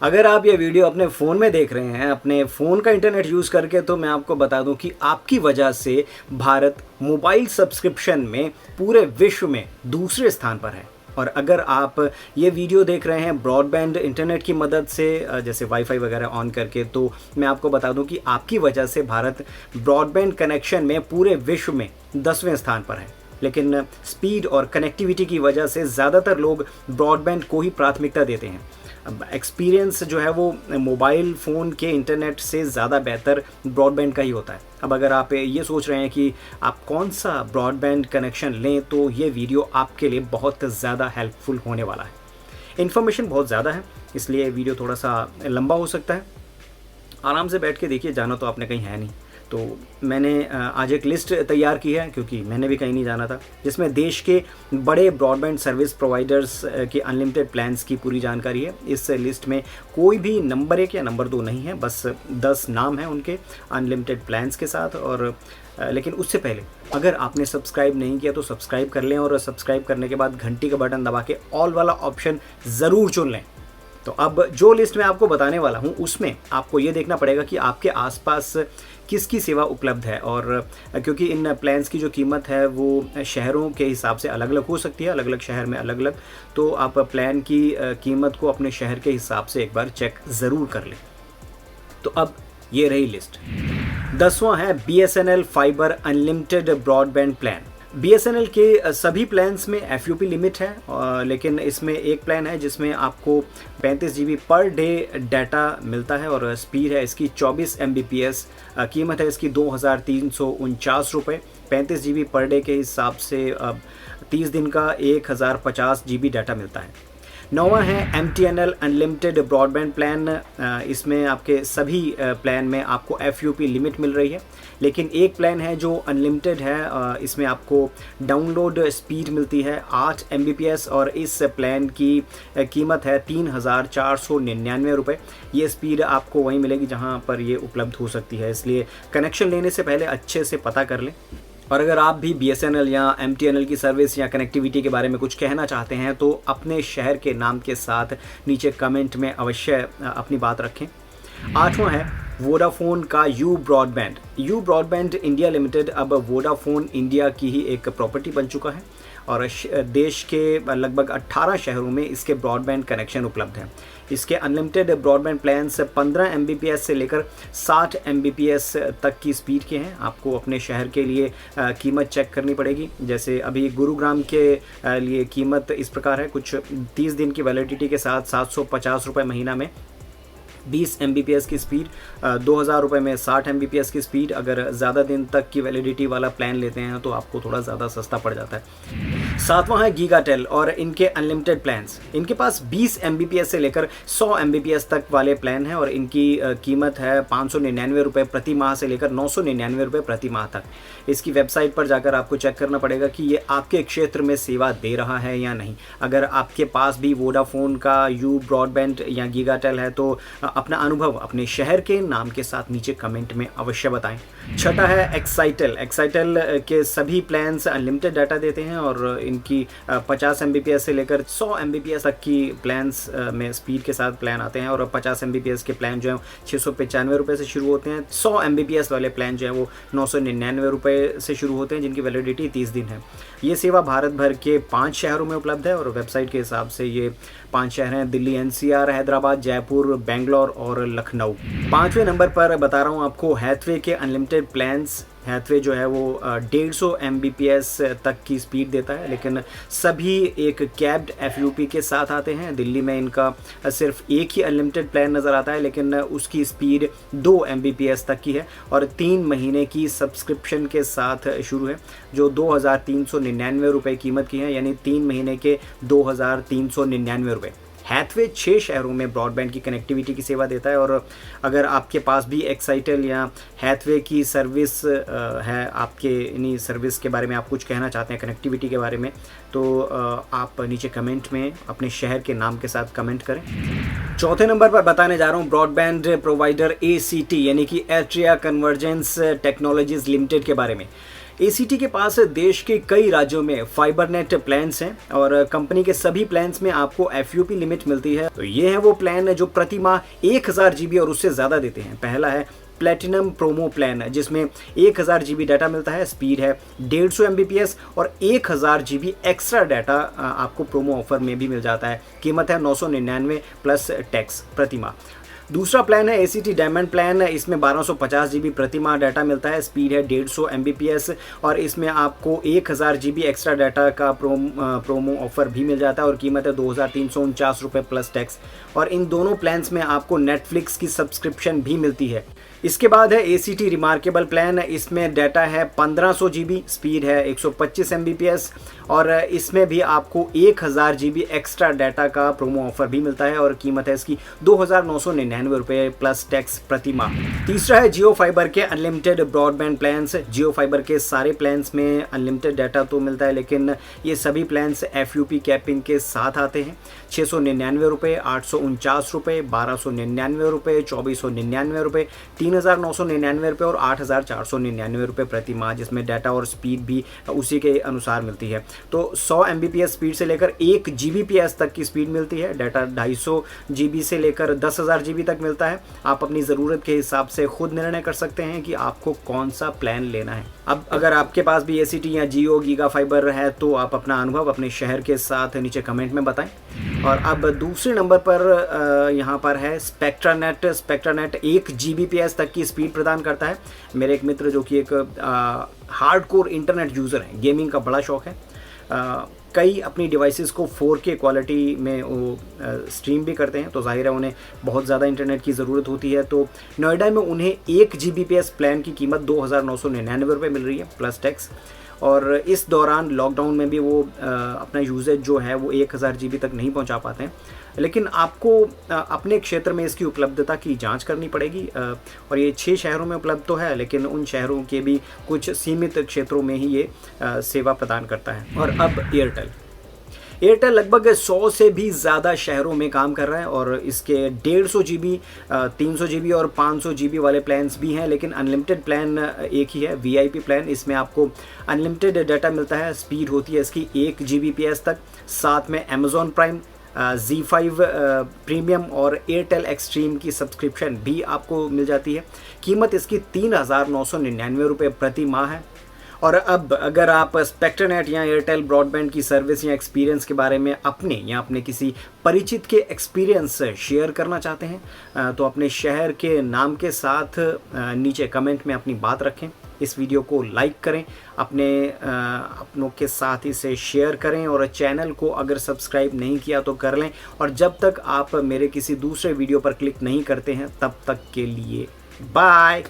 अगर आप ये वीडियो अपने फ़ोन में देख रहे हैं, अपने फ़ोन का इंटरनेट यूज़ करके, तो मैं आपको बता दूं कि आपकी वजह से भारत मोबाइल सब्सक्रिप्शन में पूरे विश्व में दूसरे स्थान पर है। और अगर आप ये वीडियो देख रहे हैं ब्रॉडबैंड इंटरनेट की मदद से, जैसे वाईफाई वगैरह ऑन करके, तो मैं आपको बता दूं कि आपकी वजह से भारत ब्रॉडबैंड कनेक्शन में पूरे विश्व में 10वें स्थान पर है। लेकिन स्पीड और कनेक्टिविटी की वजह से ज़्यादातर लोग ब्रॉडबैंड को ही प्राथमिकता देते हैं। अब एक्सपीरियंस जो है वो मोबाइल फ़ोन के इंटरनेट से ज़्यादा बेहतर ब्रॉडबैंड का ही होता है। अब अगर आप ये सोच रहे हैं कि आप कौन सा ब्रॉडबैंड कनेक्शन लें, तो ये वीडियो आपके लिए बहुत ज़्यादा हेल्पफुल होने वाला है। इन्फॉर्मेशन बहुत ज़्यादा है, इसलिए वीडियो थोड़ा सा लंबा हो सकता है। आराम से बैठ के देखिए, जाना तो आपने कहीं है नहीं। तो मैंने आज एक लिस्ट तैयार की है, क्योंकि मैंने भी कहीं नहीं जाना था, जिसमें देश के बड़े ब्रॉडबैंड सर्विस प्रोवाइडर्स के अनलिमिटेड प्लान्स की पूरी जानकारी है। इस लिस्ट में कोई भी नंबर 1 या नंबर 2 नहीं है, बस 10 नाम हैं उनके अनलिमिटेड प्लान्स के साथ। और लेकिन उससे पहले अगर आपने सब्सक्राइब नहीं किया तो सब्सक्राइब कर लें, और सब्सक्राइब करने के बाद घंटी का बटन दबा के ऑल वाला ऑप्शन ज़रूर चुन लें। तो अब जो लिस्ट मैं आपको बताने वाला हूँ, उसमें आपको ये देखना पड़ेगा कि आपके आसपास किसकी सेवा उपलब्ध है। और क्योंकि इन प्लान्स की जो कीमत है वो शहरों के हिसाब से अलग अलग हो सकती है, अलग अलग शहर में अलग अलग, तो आप प्लान की कीमत को अपने शहर के हिसाब से एक बार चेक ज़रूर कर लें। तो अब ये रही लिस्ट। 10वां है BSNL fibre unlimited broadband plan. BSNL के सभी प्लान्स में FUP लिमिट है, लेकिन इसमें एक प्लान है जिसमें आपको 35 GB पर डे डाटा मिलता है और स्पीड है इसकी 24 Mbps। कीमत है इसकी 2349 रुपये। 35 GB पर डे के हिसाब से 30 दिन का 1050 GB डाटा मिलता है। 9वां है MTNL अनलिमिटेड ब्रॉडबैंड प्लान। इसमें आपके सभी प्लान में आपको FUP लिमिट मिल रही है, लेकिन एक प्लान है जो अनलिमिटेड है। इसमें आपको डाउनलोड स्पीड मिलती है 8 Mbps, और इस प्लान की कीमत है 3499 रुपये। ये स्पीड आपको वहीं मिलेगी जहां पर ये उपलब्ध हो सकती है, इसलिए कनेक्शन लेने से पहले अच्छे से पता कर लें। और अगर आप भी BSNL या MTNL की सर्विस या कनेक्टिविटी के बारे में कुछ कहना चाहते हैं, तो अपने शहर के नाम के साथ नीचे कमेंट में अवश्य अपनी बात रखें। 8वां है वोडाफोन का यू ब्रॉडबैंड इंडिया लिमिटेड अब वोडाफोन इंडिया की ही एक प्रॉपर्टी बन चुका है, और देश के लगभग 18 शहरों में इसके ब्रॉडबैंड कनेक्शन उपलब्ध हैं। इसके अनलिमिटेड ब्रॉडबैंड प्लान्स 15 Mbps से लेकर 60 Mbps तक की स्पीड के हैं। आपको अपने शहर के लिए कीमत चेक करनी पड़ेगी। जैसे अभी गुरुग्राम के लिए कीमत इस प्रकार है, कुछ 30 दिन की वैलिडिटी के साथ 750 रुपये महीना में 20 Mbps की स्पीड, 2000 रुपये में 60 Mbps की स्पीड। अगर ज़्यादा दिन तक की वैलिडिटी वाला प्लान लेते हैं तो आपको थोड़ा ज़्यादा सस्ता पड़ जाता है। 7वां है गीगाटेल और इनके अनलिमिटेड प्लान्स। इनके पास 20 Mbps से लेकर 100 Mbps तक वाले प्लान हैं, और इनकी कीमत है 599 रुपये प्रति माह से लेकर 999 रुपये प्रति माह तक। इसकी वेबसाइट पर जाकर आपको चेक करना पड़ेगा कि ये आपके क्षेत्र में सेवा दे रहा है या नहीं। अगर आपके पास भी वोडाफोन का यू ब्रॉडबैंड या गीगाटेल है, तो अपना अनुभव अपने शहर के नाम के साथ नीचे कमेंट में अवश्य बताएं। 6था है एक्साइटेल के सभी प्लान्स अनलिमिटेड डाटा देते हैं, और इनकी 50 Mbps से लेकर 100 Mbps तक की प्लान्स में स्पीड के साथ प्लान आते हैं। और 50 Mbps के प्लान जो हैं 695 रुपये से शुरू होते हैं। 100 Mbps वाले प्लान जो हैं वो 999 रुपये से शुरू होते हैं, जिनकी वैलिडिटी 30 दिन है। ये सेवा भारत भर के 5 शहरों में उपलब्ध है, और वेबसाइट के हिसाब से ये 5 शहर हैं: दिल्ली, NCR, हैदराबाद, जयपुर, बेंगलोर और लखनऊ। 5वें नंबर पर बता रहा हूँ आपको हैथवे के अनलिमिटेड प्लान्स। हैथवे जो है वो 150 Mbps तक की स्पीड देता है, लेकिन सभी एक कैप्ड FUP के साथ आते हैं। दिल्ली में इनका सिर्फ एक ही अनलिमिटेड प्लान नज़र आता है, लेकिन उसकी स्पीड 2 Mbps तक की है, और 3 महीने की सब्सक्रिप्शन के साथ शुरू है, जो 2399 रुपये कीमत की है, यानी 3 महीने के 2399 रुपये। हैथवे 6 शहरों में ब्रॉडबैंड की कनेक्टिविटी की सेवा देता है, और अगर आपके पास भी एक्साइटेल या हैथवे की सर्विस है, आपके इन्हीं सर्विस के बारे में आप कुछ कहना चाहते हैं कनेक्टिविटी के बारे में, तो आप नीचे कमेंट में अपने शहर के नाम के साथ कमेंट करें। 4थे नंबर पर बताने जा रहा हूँ ब्रॉडबैंड प्रोवाइडर ACT यानी कि एट्रिया कन्वर्जेंस टेक्नोलॉजीज लिमिटेड के बारे में। ACT के पास देश के कई राज्यों में फाइबर नेट प्लान्स हैं और कंपनी के सभी प्लान्स में आपको FUP लिमिट मिलती है। तो ये है वो प्लान जो प्रति माह 1000 GB और उससे ज़्यादा देते हैं। पहला है प्लेटिनम प्रोमो प्लान, जिसमें 1000 GB डाटा मिलता है, स्पीड है 150 Mbps और 1000 GB एक्स्ट्रा डाटा आपको प्रोमो ऑफर में भी मिल जाता है। कीमत है 999 प्लस टैक्स प्रति माह। दूसरा प्लान है ACT डायमंड प्लान, इसमें 1250 GB प्रति माह डाटा मिलता है, स्पीड है 150 Mbps और इसमें आपको 1000 GB एक्स्ट्रा डाटा का प्रोमो ऑफर भी मिल जाता है और कीमत है 2349 रुपये प्लस टैक्स। और इन दोनों प्लान्स में आपको नेटफ्लिक्स की सब्सक्रिप्शन भी मिलती है। इसके बाद है ACT रिमार्केबल प्लान, इसमें डाटा है 1500 GB, स्पीड है 125 Mbps और इसमें भी आपको 1000 GB एक्स्ट्रा डाटा का प्रोमो ऑफर भी मिलता है और कीमत है इसकी 2999 रुपये प्लस टैक्स प्रति माह। तीसरा है जियो फाइबर के अनलिमिटेड ब्रॉडबैंड प्लान्स। जियो फाइबर के सारे प्लान्स में अनलिमिटेड डाटा तो मिलता है, लेकिन ये सभी प्लान्स FUP कैपिंग के साथ आते हैं। 699 रुपये, 849 रुपये, 1299 रुपये, 2499 रुपये, 3999 रुपये और 8499 रुपये प्रति माह, जिसमें डाटा और स्पीड भी उसी के अनुसार मिलती है। तो 100 Mbps स्पीड से लेकर 1 Gbps तक की स्पीड मिलती है। डाटा 250 GB से लेकर 10,000 GB तक मिलता है। आप अपनी ज़रूरत के हिसाब से खुद निर्णय कर सकते हैं कि आपको कौन सा प्लान लेना है। अब अगर आपके पास भी ACT या जियो गीगा फाइबर है तो आप अपना अनुभव अपने शहर के साथ नीचे कमेंट में बताएं। और अब दूसरे नंबर पर यहाँ पर है स्पेक्ट्रानेट। स्पेक्ट्रानेट 1 Gbps तक की स्पीड प्रदान करता है। मेरे एक मित्र जो कि एक हार्डकोर इंटरनेट यूज़र है, गेमिंग का बड़ा शौक है, कई अपनी डिवाइसेस को 4K क्वालिटी में वो स्ट्रीम भी करते हैं, तो जाहिर है उन्हें बहुत ज़्यादा इंटरनेट की ज़रूरत होती है। तो नोएडा में उन्हें 1 Gbps प्लान की कीमत 2999 रुपये मिल रही है प्लस टैक्स। और इस दौरान लॉकडाउन में भी वो अपना यूजेज जो है वो 1000 GB तक नहीं पहुंचा पाते हैं, लेकिन आपको अपने क्षेत्र में इसकी उपलब्धता की जांच करनी पड़ेगी। और ये 6 शहरों में उपलब्ध तो है, लेकिन उन शहरों के भी कुछ सीमित क्षेत्रों में ही ये सेवा प्रदान करता है। और अब एयरटेल लगभग 100 से भी ज़्यादा शहरों में काम कर रहा है और इसके 150 GB, 300 GB और 500 GB वाले प्लान्स भी हैं, लेकिन अनलिमिटेड प्लान एक ही है, VIP प्लान। इसमें आपको अनलिमिटेड डाटा मिलता है, स्पीड होती है इसकी 1 Gbps तक, साथ में Amazon प्राइम, Z5 प्रीमियम और एयरटेल एक्सट्रीम की सब्सक्रिप्शन भी आपको मिल जाती है। कीमत इसकी 3999 रुपये प्रति माह है। और अब अगर आप स्पेक्ट्रानेट या एयरटेल ब्रॉडबैंड की सर्विस या एक्सपीरियंस के बारे में अपने या अपने किसी परिचित के एक्सपीरियंस शेयर करना चाहते हैं तो अपने शहर के नाम के साथ नीचे कमेंट में अपनी बात रखें। इस वीडियो को लाइक करें, अपनों के साथ इसे शेयर करें और चैनल को अगर सब्सक्राइब नहीं किया तो कर लें। और जब तक आप मेरे किसी दूसरे वीडियो पर क्लिक नहीं करते हैं तब तक के लिए बाय।